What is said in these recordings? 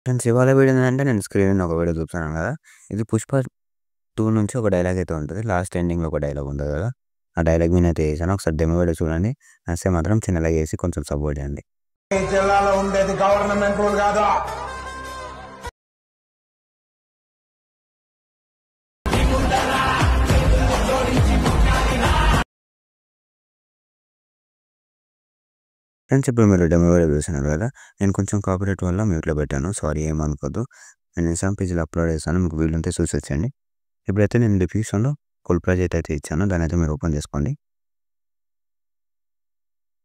Friends ఇవాళ video ఏంటంటే నేను స్క్రీన్ మీద ఒక వీడియో చూపిస్తున్నాను కదా. ఇది 'పుష్ప 2' నుంచి ఒక డైలాగ్ అయితే ఉంటుంది. లాస్ట్ ఎండింగ్‌లో ఒక డైలాగ్ ఉంటుంది కదా. ఆ డైలాగ్ నేనైతే చేశాను. ఒకసారి డెమో వీడియో చూడండి. నచ్చితే మాత్రం చిన్న లైక్ చేసి కొంచెం సపోర్ట్ చేయండి. ఈ జిల్లాలో ఉండేది గవర్నమెంట్ రూల్ కాదు. ఫ్రెండ్స్ ఇప్పుడు మీరు డెమో వీడియో చూస్తున్నారు కదా. నేను కొంచెం కాపీరైట్ వల్ల మ్యూట్లో పెట్టాను. సారీ ఏమనుకోద్దు. నేను ఇన్‌స్టాగ్రామ్ పేజ్‌లో అప్లోడ్ చేస్తాను. మీకు వీలుంటే చూసి వచ్చేయండి. ఇప్పుడైతే నేను డిస్క్రిప్షన్‌లో ఫుల్ ప్రైజ్ అయితే ఇచ్చాను. దాన్ని అయితే మీరు ఓపెన్ చేసుకోండి.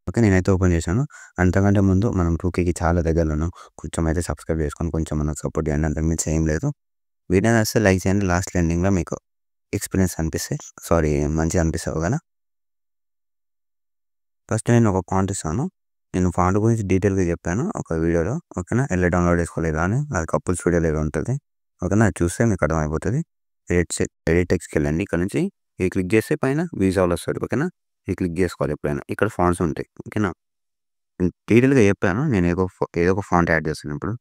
ఓకే. నేనైతే ఓపెన్ చేశాను. అంతకంటే ముందు మనం 2Kకి చాలా దగ్గరలో ఉన్నాం. కొంచెం అయితే సబ్స్క్రైబ్ చేసుకొని కొంచెం మనకు సపోర్ట్ చేయండి. అంతకు మించి ఏం లేదు. వీడియో నచ్చితే లైక్ చేయండి. లాస్ట్ ఎండింగ్‌లో మీకు ఎక్స్పీరియన్స్ అనిపిస్తే మంచిగా అనిపిస్తే ఓకేనా. ఫస్ట్ నేను ఒక ఫాంట్ ఇస్తాను. నేను ఫాంట్ గురించి డీటెయిల్‌గా చెప్పాను ఒక వీడియోలో ఓకేనా. ఎలా డౌన్లోడ్ చేసుకోలేదా అని. అది కపుల్ స్టూడియోలో ఏదో ఉంటుంది ఓకేనా. అది చూస్తే మీకు అర్థమైపోతుంది. ఎడిట్ టెక్స్ట్‌కి వెళ్ళండి. ఇక్కడ నుంచి ఇది క్లిక్ చేస్తే పైన విజువల్ వస్తుంది ఓకేనా. ఇది క్లిక్ చేసుకోవాలి ఎప్పుడైనా. ఇక్కడ ఫాంట్స్ ఉంటాయి ఓకేనా. డీటెయిల్‌గా చెప్పాను. నేను ఏదో ఒక ఫాంట్ యాడ్ చేస్తాను ఇప్పుడు.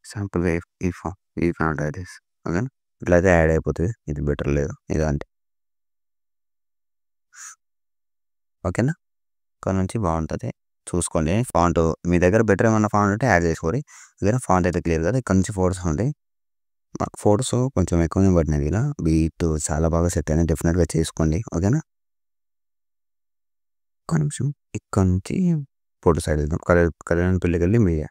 సింపుల్‌గా ఈ ఫాంట్ యాడ్ చేస్తాను ఓకేనా. ఇట్లయితే యాడ్ అయిపోతుంది. ఇది బెటర్ లేదు ఇది అంటే ఓకేనా. ఇక్కడ నుంచి బాగుంటుంది చూసుకోండి. ఫాంట్ మీ దగ్గర బెటర్ ఏమన్నా ఫాంట్ ఉంటే యాడ్ చేసుకోండి. దగ్గర ఫాంట్ అయితే క్లియర్ కదా. ఇక్కడ నుంచి ఫోటోస్ ఉంటాయి. ఫోటోస్ కొంచెం ఎక్కువనే పడినాయి ఇలా. బీట్ చాలా బాగా సెట్ అయినాయి. డెఫినెట్గా చేసుకోండి ఓకేనా. ఒక్క నిమిషం. ఇక్కడ నుంచి ఫోటో సైడ్ వెళ్దాం. కళ్యాణ్ పెళ్ళికి వెళ్ళి మీడియా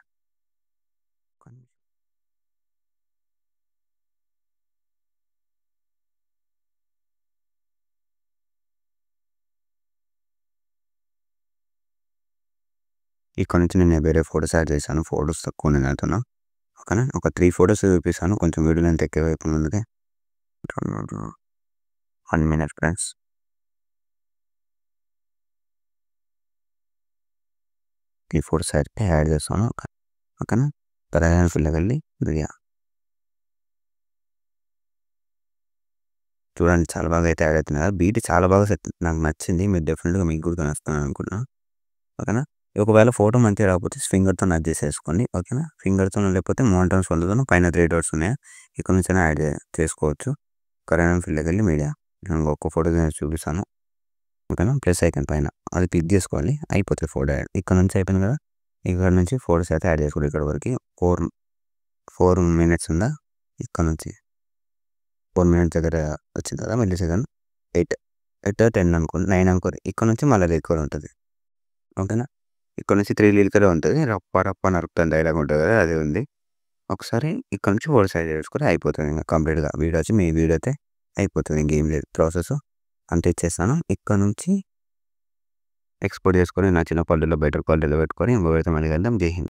ఇక్కడ నుంచి నేను వేరే ఫోటోస్ యాడ్ చేశాను. ఫోటోస్ తక్కువ నేను వెళ్తున్నా ఓకేనా. ఒక 3 ఫోటోస్ చూపిస్తాను. కొంచెం వీడియో లెంత్ ఎక్కువ అయిపోయింది. 1 మినిట్ ఫ్రెండ్స్. ఈ ఫోటోస్ అయితే యాడ్ చేస్తాను ఓకేనా. కళ్యాణ్ పెళ్ళికి వెళ్ళి మీడియా చూడండి చాలా బాగా అయితే యాడ్ అవుతుంది కదా. బీట్ చాలా బాగా సెట్ నాకు నచ్చింది. మీరు డెఫినెట్గా మీకు కూడా నచ్చుతుంది అనుకున్నా ఓకేనా. ఒకవేళ ఫోటో మంచిగా రాకపోతే ఫింగర్తో అడ్జస్ట్ చేసుకోండి ఓకేనా. ఫింగర్తో లేకపోతే మౌంటైన్స్ వాళ్ళతో పైన 3 డాట్స్ ఉన్నాయి. ఇక్కడ నుంచి యాడ్ చేసుకోవచ్చు. కళ్యాణ్ పెళ్ళికి వెళ్ళి మీడియా నేను ఒక్క ఫోటో చూపిస్తాను ఓకేనా. ప్లస్ ఐకాన్ పైన అది క్లిక్ చేసుకోవాలి. అయిపోతుంది ఫోటో యాడ్. ఇక్కడ నుంచి అయిపోయింది కదా. ఇక్కడ నుంచి ఫోటోస్ అయితే యాడ్ చేసుకోండి. ఇక్కడ వరకు 4 మినిట్స్ ఉందా. ఇక్కడ నుంచి 4 మినిట్స్ దగ్గర వచ్చింది కదా. మళ్ళీ సెకండ్ 8 10 అనుకోండి 9 అనుకోండి. ఇక్కడ నుంచి మళ్ళీ రికవర్ ఉంటుంది ఓకేనా. ఇక్కడ నుంచి 3 లీకరే ఉంటుంది. రప్ప రప్ప నరుకుతాను డైలాగ్ ఉంటుంది కదా అది ఉంది. ఒకసారి ఇక్కడ నుంచి ఫోటో సైజ్ చేసుకొని అయిపోతుంది ఇంకా కంప్లీట్గా. వీడియో వచ్చి మీ వీడియో అయితే అయిపోతుంది. ఇంకేం లేదు ప్రాసెస్ అంతే ఇచ్చేస్తాను. ఇక్కడ నుంచి ఎక్స్పోర్ట్ చేసుకొని నచ్చిన క్వాలిటీలో బెటర్ క్వాలిటీలో పెట్టుకొని ఇంకో మళ్ళీ వెళ్దాం. జై హింద్.